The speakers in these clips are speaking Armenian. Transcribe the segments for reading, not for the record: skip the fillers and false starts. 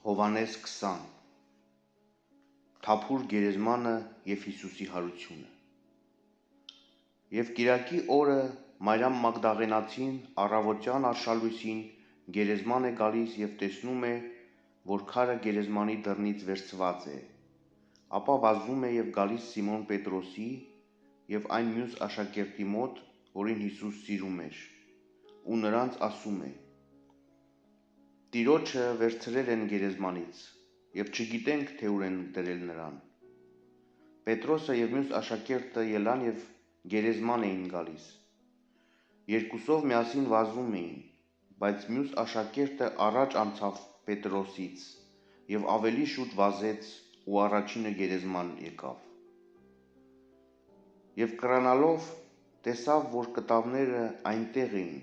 Հովհաննես 20 Թափուր գերեզմանը և Հիսուսի հարությունը։ Եվ կիրակի օրը Մարիամ Մագդաղենացին առավոտյան արշալույսին գերեզման է գալիս և տեսնում է, որ քարը գերեզմանի դռնից վերցված է, ապա վազում է և գալիս Սիմոն Պետրոսի և այն մյուս աշակերտի մոտ, որին Հիսուս սիրում էր, ու նրանց ասում է. Տիրոջը վերցրել են գերեզմանից, և չգիտենք, թե ուր են դրել նրան։ Պետրոսը և մյուս աշակերտը ելան և գերեզման էին գալիս։ Երկուսով միասին վազում էին, բայց մյուս աշակերտը առաջ անցավ Պետրոսից և ավելի շուտ վազեց ու առաջինը գերեզման եկավ։ Եվ կռանալով տեսավ, որ կտավները այնտեղ էին,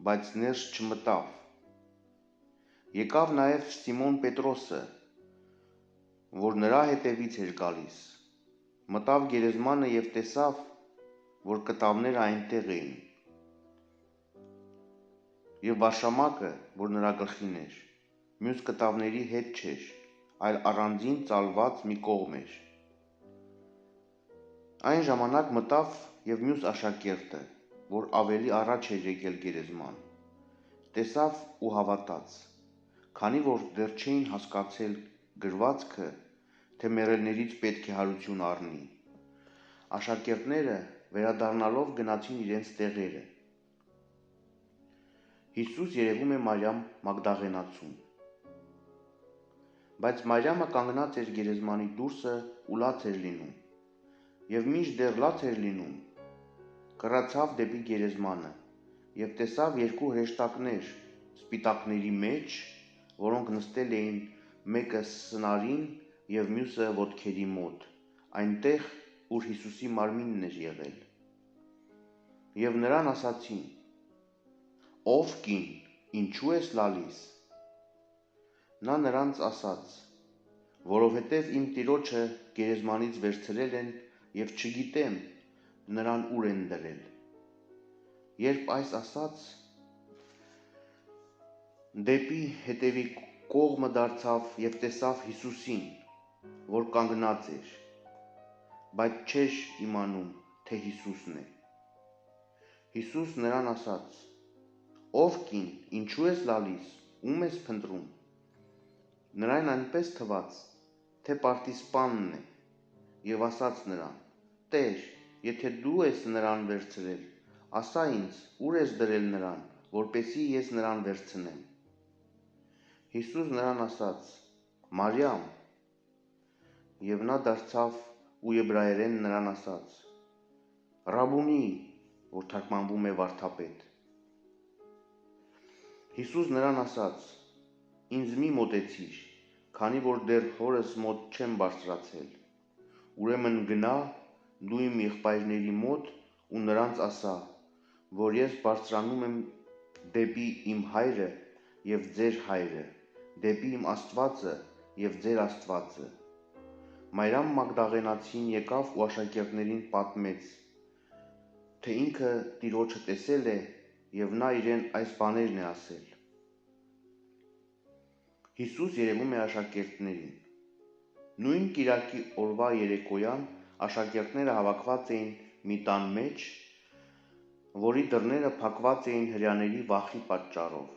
բայց ներս չմտավ։ Եկավ նաև Սիմոն Պետրոսը, որ նրա հետևից էր գալիս, մտավ գերեզմանը և տեսավ, որ կտավները այնտեղ էին, և վարշամակը, որ նրա գլխին էր, մյուս կտավների հետ չէր, այլ առանձին ծալված մի կողմ էր։ Այն ժամանակ մտավ և մյուս աշակերտը, որ ավելի առաջ էր եկել գերեզման, տեսավ ու հավատաց, քանի որ դեռ չէին հասկացել գրվածքը, թե մեռելներից պետք է հարություն առնի։ Աշակերտները վերադառնալով գնացին իրենց տեղերը։ Հիսուս երևում է Մարիամ Մագդաղենացուն։ Բայց Մարիամը կանգնած էր գերեզմանի դուրսը ու լաց էր լինում, և մինչդեռ լաց էր լինում, կռացավ դեպի գերեզմանը և տեսավ երկու հրեշտակներ սպիտակների մեջ, որոնք նստել էին մեկը սնարին և մյուսը ոտքերի մոտ, այնտեղ, ուր Հիսուսի մարմինն էր եղել։ Եվ նրան ասացին. «Ով կին, ինչու ես լալիս»։ Նա նրանց ասաց. «Որովհետև իմ Տիրոջը գերեզմանից վերցրել են և չգիտեմ նրան ուր են դրել»։ Երբ այս ասաց, դեպի հետևի կողմը դարձավ և տեսավ Հիսուսին, որ կանգնած էր, բայց չէր իմանում, թե Հիսուսն է։ Հիսուս նրան ասաց. «Ով կին, ինչու ես լալիս, ում ես փնտրում»։ Նրան այնպես թվաց, թե պարտիզպանն է, և ասաց նրան. «Տեր, եթե դու ես նրան վերցրել, ասա ինձ, ուր ես դրել նրան, որպեսզի ես նրան վերցնեմ»։ Հիսուս նրան ասաց. «Մարիամ»։ Եվ նա դարձավ ու եբրայերեն նրան ասաց. «Ռաբունի», որ թարգմանվում է վարդապետ։ Հիսուս նրան ասաց. «Ինձ մի մոտեցիր, քանի որ դեռ հորս մոտ չեմ բարձրացել։ Ուրեմն գնա դու իմ եղբայրների մոտ ու նրանց ասա, որ ես բարձրանում եմ դեպի իմ Հայրը և ձեր Հայրը, դեպի իմ Աստվածը և ձեր Աստվածը»։ Մարիամ Մագդաղենացին եկավ ու աշակերտներին պատմեց, թե ինքը Տիրոջը տեսել է և նա իրեն այս բաներն է ասել։ Հիսուս երևում է աշակերտներին։ Նույն կիրակի օրվա երեկոյան աշակերտները հավաքված էին մի տան մեջ, որի դռները փակված էին հրեաների վախի պատճառով։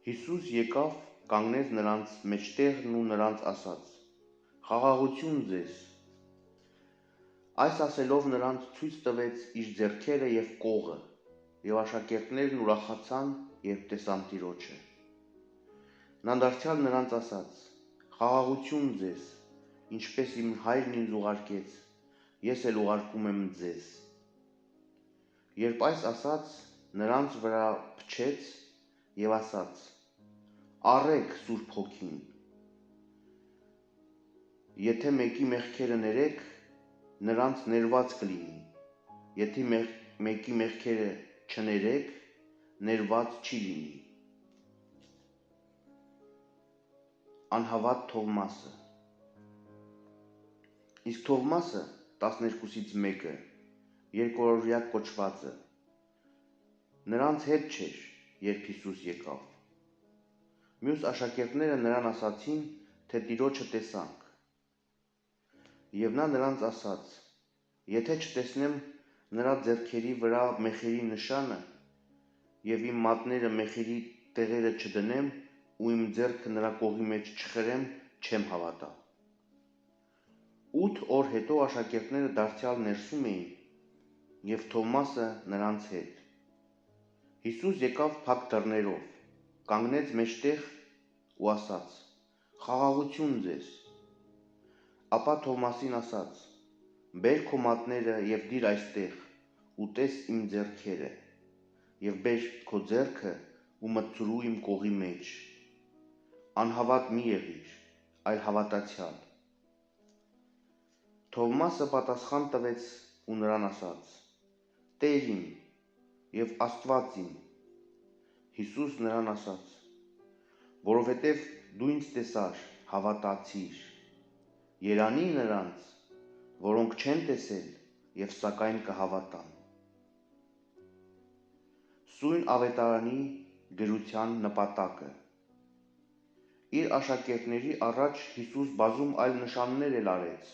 Հիսուս եկավ, կանգնեց նրանց մեջտեղն ու նրանց ասաց. «Խաղաղություն ձեզ»։ Այս ասելով նրանց ցույց տվեց իր ձեռքերը և կողը, և աշակերտներն ուրախացան, երբ տեսան Տիրոջը։ Նա դարձյալ նրանց ասաց. «Խաղաղություն ձեզ, ինչպես իմ Հայրն ինձ ուղարկեց, ես էլ ուղարկում եմ ձեզ»։ Երբ այս ասաց, նրանց վրա փչեց և ասաց. «Առեք Սուրբ Հոգին։ Եթե մեկի մեղքերը ներեք, նրանց ներված կլինի, եթե մեկի մեղքերը չներեք, ներված չի լինի»։ Անհավատ Թովմասը։ Իսկ Թովմասը 12-ից մեկը, երկրորյա կոչվածը, նրանց հետ չէր, երբ Հիսուս եկավ։ Մյուս աշակերտները նրան ասացին, թե Տիրոջը տեսանք։ Եվ նա նրանց ասաց. եթե չտեսնեմ նրա ձեռքերի վրա մեխերի նշանը և իմ մատները մեխերի տեղերը չդնեմ ու իմ ձեռքը նրա կողի մեջ չխրեմ, չեմ հավատա։ 8 օր հետո աշակերտները դարձյալ ներսում էին և Թովմասը նրանց հետ։ Հիսուս եկավ փակ դռներով, կանգնեց մեջտեղ ու ասաց. «Խաղաղություն ձեզ»։ Ապա Թովմասին ասաց. «Բեր քո մատները և դիր այստեղ ու տես իմ ձեռքերը, և բեր քո ձեռքը ու մտցրու իմ կողի մեջ, անհավատ մի եղիր, այլ հավատացյալ»։ Թովմասը պատասխան տվեց ու նրան ասաց. «Տեր իմ և Աստված իմ»։ Հիսուս նրան ասաց. «Որովհետև դու ինձ տեսար, հավատացիր։ Երանի նրանց, որոնք չեն տեսել և սակայն կհավատան»։ Սույն ավետարանի գրության նպատակը։ Իր աշակերտների առաջ Հիսուս բազում այլ նշաններ էլ արեց,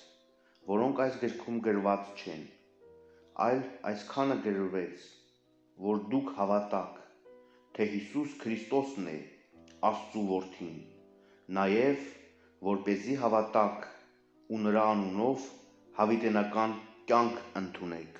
որոնք այս գրքում գրված չեն, այլ այսքանը գրվեց, որ դուք հավատաք, թե Հիսուս Քրիստոսն է, Աստծու Որդին, նաև որպեսզի հավատաք ու նրա անունով հավիտենական կյանք ընդունեք։